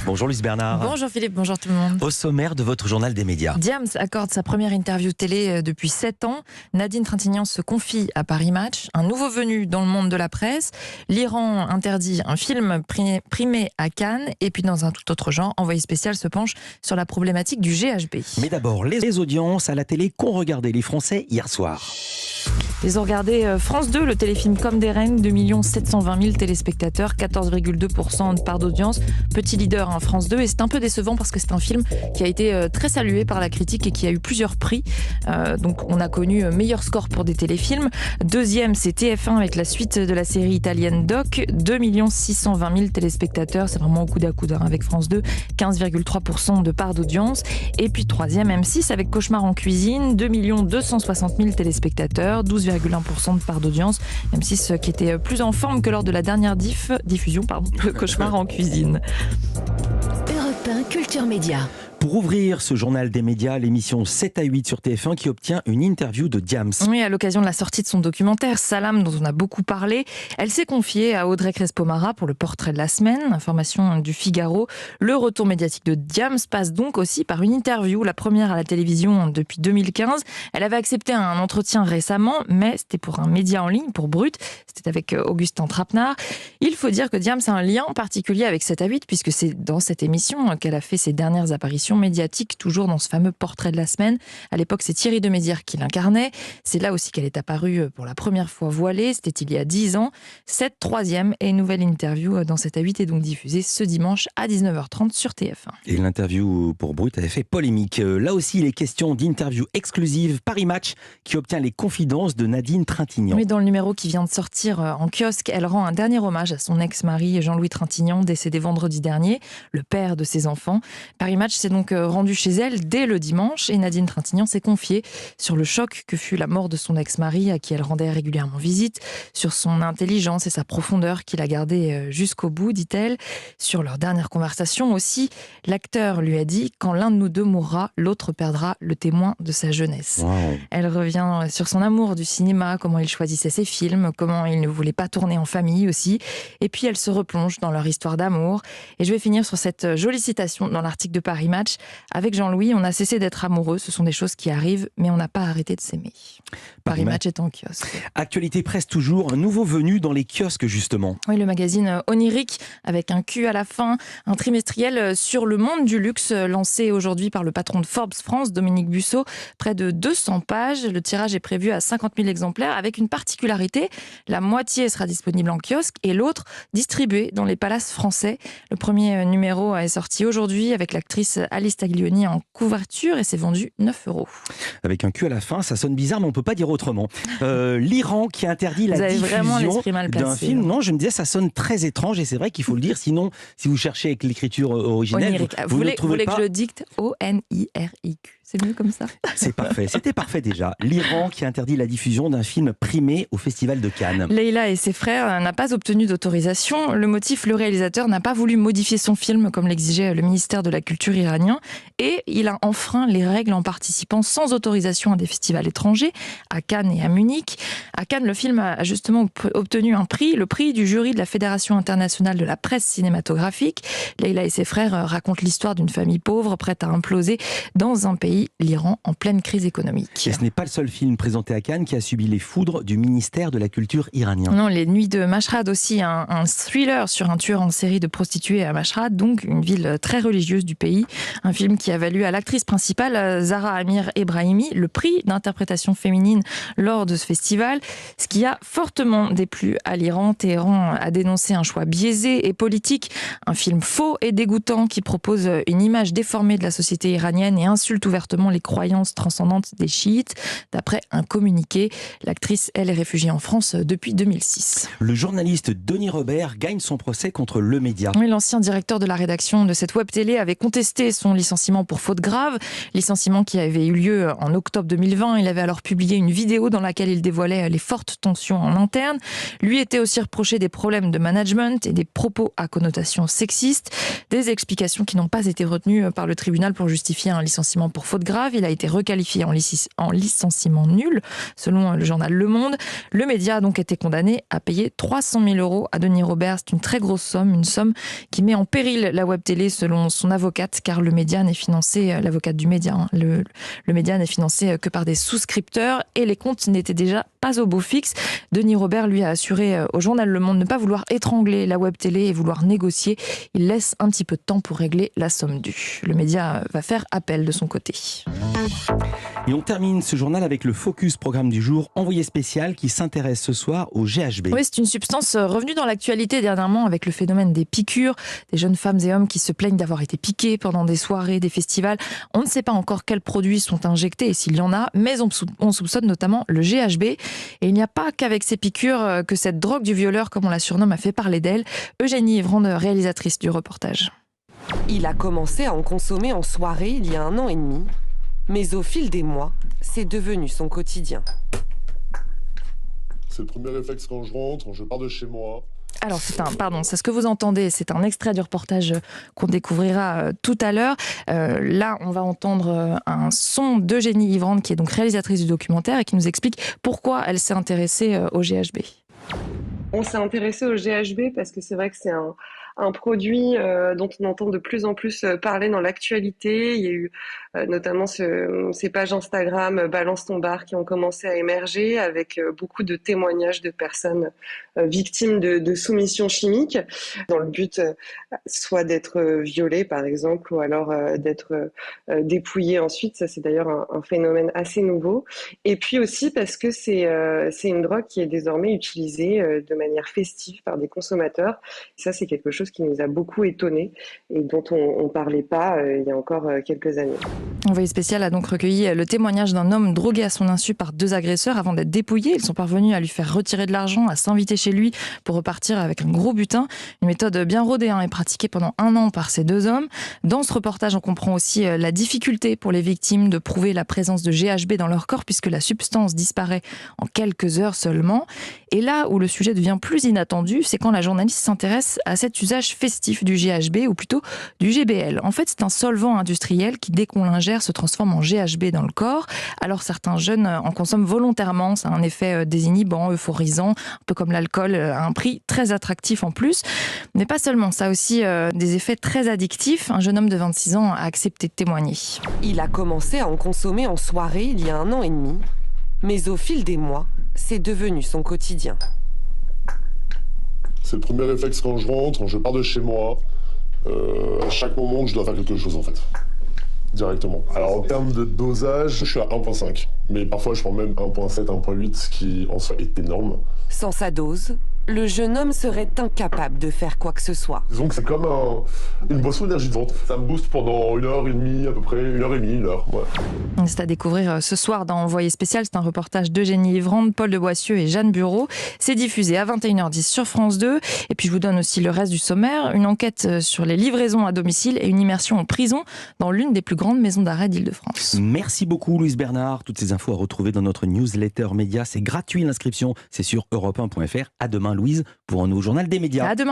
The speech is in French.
Bonjour Luce Bernard. Bonjour Philippe, bonjour tout le monde. Au sommaire de votre journal des médias. Diams accorde sa première interview télé depuis 7 ans. Nadine Trintignant se confie à Paris Match. Un nouveau venu dans le monde de la presse. L'Iran interdit un film primé à Cannes. Et puis dans un tout autre genre, Envoyé spécial se penche sur la problématique du GHB. Mais d'abord, les audiences à la télé qu'ont regardé les Français hier soir. Ils ont regardé France 2, le téléfilm Comme des reines, 2 720 000 téléspectateurs, 14,2% de part d'audience. Petit leader France 2, et c'est un peu décevant parce que c'est un film qui a été très salué par la critique et qui a eu plusieurs prix. Donc on a connu meilleur score pour des téléfilms. Deuxième, c'est TF1 avec la suite de la série italienne Doc, 2 620 000 téléspectateurs, c'est vraiment au coude à coude avec France 2, 15,3% de part d'audience. Et puis troisième, M6 avec Cauchemar en cuisine, 2 260 000 téléspectateurs, 12,1% de part d'audience. M6 qui était plus en forme que lors de la dernière diffusion de Cauchemar en cuisine. Europe 1 Culture Média. Pour ouvrir ce journal des médias, l'émission 7 à 8 sur TF1 qui obtient une interview de Diams. Oui, à l'occasion de la sortie de son documentaire Salam, dont on a beaucoup parlé, elle s'est confiée à Audrey Crespo-Mara pour le portrait de la semaine. Information du Figaro. Le retour médiatique de Diams passe donc aussi par une interview, la première à la télévision depuis 2015. Elle avait accepté un entretien récemment, mais c'était pour un média en ligne, pour Brut. C'était avec Augustin Trapenard. Il faut dire que Diams a un lien particulier avec 7 à 8, puisque c'est dans cette émission qu'elle a fait ses dernières apparitions médiatique, toujours dans ce fameux portrait de la semaine. À l'époque, c'est Thierry de Mézières qui l'incarnait. C'est là aussi qu'elle est apparue pour la première fois voilée. C'était il y a 10 ans. Cette troisième et nouvelle interview dans 7 à 8 est donc diffusée ce dimanche à 19h30 sur TF1. Et l'interview pour Brut avait fait polémique. Là aussi, il est question d'interview exclusive Paris Match qui obtient les confidences de Nadine Trintignant. Oui, dans le numéro qui vient de sortir en kiosque, elle rend un dernier hommage à son ex-mari Jean-Louis Trintignant, décédé vendredi dernier, le père de ses enfants. Paris Match s'est donc rendu chez elle dès le dimanche et Nadine Trintignant s'est confiée sur le choc que fut la mort de son ex-mari à qui elle rendait régulièrement visite, sur son intelligence et sa profondeur qui l'a gardée jusqu'au bout, dit-elle. Sur leur dernière conversation aussi, l'acteur lui a dit « Quand l'un de nous deux mourra, l'autre perdra le témoin de sa jeunesse ». Wow. Elle revient sur son amour du cinéma, comment il choisissait ses films, comment il ne voulait pas tourner en famille aussi. Et puis elle se replonge dans leur histoire d'amour. Et je vais finir sur cette jolie citation dans l'article de Paris Match. Avec Jean-Louis, on a cessé d'être amoureux, ce sont des choses qui arrivent, mais on n'a pas arrêté de s'aimer. Paris Match est en kiosque. Actualité presse toujours, un nouveau venu dans les kiosques justement. Oui, le magazine Onirique, avec un Q à la fin, un trimestriel sur le monde du luxe, lancé aujourd'hui par le patron de Forbes France, Dominique Busseau, près de 200 pages. Le tirage est prévu à 50 000 exemplaires, avec une particularité, la moitié sera disponible en kiosque et l'autre distribuée dans les palaces français. Le premier numéro est sorti aujourd'hui avec l'actrice Alice Taglioni en couverture et c'est vendu 9 €. Avec un Q à la fin, ça sonne bizarre mais on ne peut pas dire autrement. L'Iran qui interdit la diffusion d'un film. Non, je me disais ça sonne très étrange et c'est vrai qu'il faut le dire, sinon si vous cherchez avec l'écriture originelle, Onirique. vous ne trouvez pas. Que je le dicte O-N-I-R-I-Q. C'est mieux comme ça. C'est parfait, c'était parfait déjà. L'Iran qui interdit la diffusion d'un film primé au Festival de Cannes. Leila et ses frères n'a pas obtenu d'autorisation. Le motif, le réalisateur n'a pas voulu modifier son film comme l'exigeait le ministère de la Culture iranien et il a enfreint les règles en participant sans autorisation à des festivals étrangers, à Cannes et à Munich. À Cannes, le film a justement obtenu un prix, le prix du jury de la Fédération internationale de la presse cinématographique. Leila et ses frères racontent l'histoire d'une famille pauvre prête à imploser dans un pays, l'Iran, en pleine crise économique. Et ce n'est pas le seul film présenté à Cannes qui a subi les foudres du ministère de la Culture iranien. Non, Les Nuits de Mashhad aussi, un thriller sur un tueur en série de prostituées à Mashhad, donc une ville très religieuse du pays. Un film qui a valu à l'actrice principale, Zahra Amir Ebrahimi, le prix d'interprétation féminine lors de ce festival. Ce qui a fortement déplu à l'Iran. Téhéran a dénoncé un choix biaisé et politique, un film faux et dégoûtant qui propose une image déformée de la société iranienne et insulte ouvertement les croyances transcendantes des chiites. D'après un communiqué, l'actrice, elle, est réfugiée en France depuis 2006. Le journaliste Denis Robert gagne son procès contre Le Média. Oui, l'ancien directeur de la rédaction de cette web télé avait contesté son licenciement pour faute grave, licenciement qui avait eu lieu en octobre 2020. Il avait alors publié une vidéo dans laquelle il dévoilait les fortes tensions en interne. Lui était aussi reproché des problèmes de management et des propos à connotation sexiste, des explications qui n'ont pas été retenues par le tribunal pour justifier un licenciement pour faute faute grave. Il a été requalifié en licenciement nul, selon le journal Le Monde. Le média a donc été condamné à payer 300 000 € à Denis Robert. C'est une très grosse somme, une somme qui met en péril la web télé selon son avocate, car le média n'est financé, l'avocate du média, le média n'est financé que par des souscripteurs et les comptes n'étaient déjà pas au beau fixe. Denis Robert, lui, a assuré au journal Le Monde ne pas vouloir étrangler la web télé et vouloir négocier. Il laisse un petit peu de temps pour régler la somme due. Le média va faire appel de son côté. Et on termine ce journal avec le Focus, programme du jour, envoyé spécial qui s'intéresse ce soir au GHB. Oui, c'est une substance revenue dans l'actualité dernièrement avec le phénomène des piqûres, des jeunes femmes et hommes qui se plaignent d'avoir été piqués pendant des soirées, des festivals. On ne sait pas encore quels produits sont injectés et s'il y en a, mais on soupçonne notamment le GHB. Et il n'y a pas qu'avec ces piqûres que cette drogue du violeur, comme on la surnomme, a fait parler d'elle. Eugénie Evrande, réalisatrice du reportage. Il a commencé à en consommer en soirée il y a 1 an et demi, mais au fil des mois, c'est devenu son quotidien. C'est le premier réflexe quand je rentre, quand je pars de chez moi. Alors, c'est ce que vous entendez, c'est un extrait du reportage qu'on découvrira tout à l'heure. Là, on va entendre un son d'Eugénie Evrande, qui est donc réalisatrice du documentaire et qui nous explique pourquoi elle s'est intéressée au GHB. On s'est intéressé au GHB parce que c'est vrai que c'est un produit dont on entend de plus en plus parler dans l'actualité. Il y a eu notamment ces pages Instagram Balance ton bar qui ont commencé à émerger avec beaucoup de témoignages de personnes victimes de soumission chimique dans le but soit d'être violées par exemple ou alors d'être dépouillées ensuite. Ça c'est d'ailleurs un phénomène assez nouveau. Et puis aussi parce que c'est une drogue qui est désormais utilisée de manière festive par des consommateurs. Et ça c'est quelque chose qui nous a beaucoup étonnés et dont on ne parlait pas il y a encore quelques années. Envoyé spécial a donc recueilli le témoignage d'un homme drogué à son insu par 2 agresseurs avant d'être dépouillé. Ils sont parvenus à lui faire retirer de l'argent, à s'inviter chez lui pour repartir avec un gros butin. Une méthode bien rodée et pratiquée pendant 1 an par ces 2 hommes. Dans ce reportage, on comprend aussi la difficulté pour les victimes de prouver la présence de GHB dans leur corps puisque la substance disparaît en quelques heures seulement. Et là où le sujet devient plus inattendu, c'est quand la journaliste s'intéresse à cet usage festif du GHB ou plutôt du GBL. En fait, c'est un solvant industriel qui, dès qu'on l'ingère, se transforme en GHB dans le corps. Alors certains jeunes en consomment volontairement, ça a un effet désinhibant, euphorisant, un peu comme l'alcool, à un prix très attractif en plus. Mais pas seulement, ça a aussi des effets très addictifs. Un jeune homme de 26 ans a accepté de témoigner. Il a commencé à en consommer en soirée il y a 1 an et demi, mais au fil des mois, c'est devenu son quotidien. C'est le premier réflexe quand je rentre, quand je pars de chez moi. À chaque moment, je dois faire quelque chose en fait. Directement. Alors en termes de dosage, je suis à 1.5. Mais parfois je prends même 1.7, 1.8, ce qui en soi est énorme. Sans sa dose, le jeune homme serait incapable de faire quoi que ce soit. Disons que c'est comme une boisson énergisante. Ça me booste pendant 1h30 à peu près, 1h30, 1h. Ouais. C'est à découvrir ce soir dans Envoyé spécial. C'est un reportage d'Eugénie Evrande, Paul de Boissieu et Jeanne Bureau. C'est diffusé à 21h10 sur France 2. Et puis je vous donne aussi le reste du sommaire. Une enquête sur les livraisons à domicile et une immersion en prison dans l'une des plus grandes maisons d'arrêt d'Île-de-France. Merci beaucoup Louise Bernard. Toutes ces infos à retrouver dans notre newsletter média. C'est gratuit l'inscription. C'est sur europe1.fr. À demain Louise pour un nouveau journal des médias. À demain.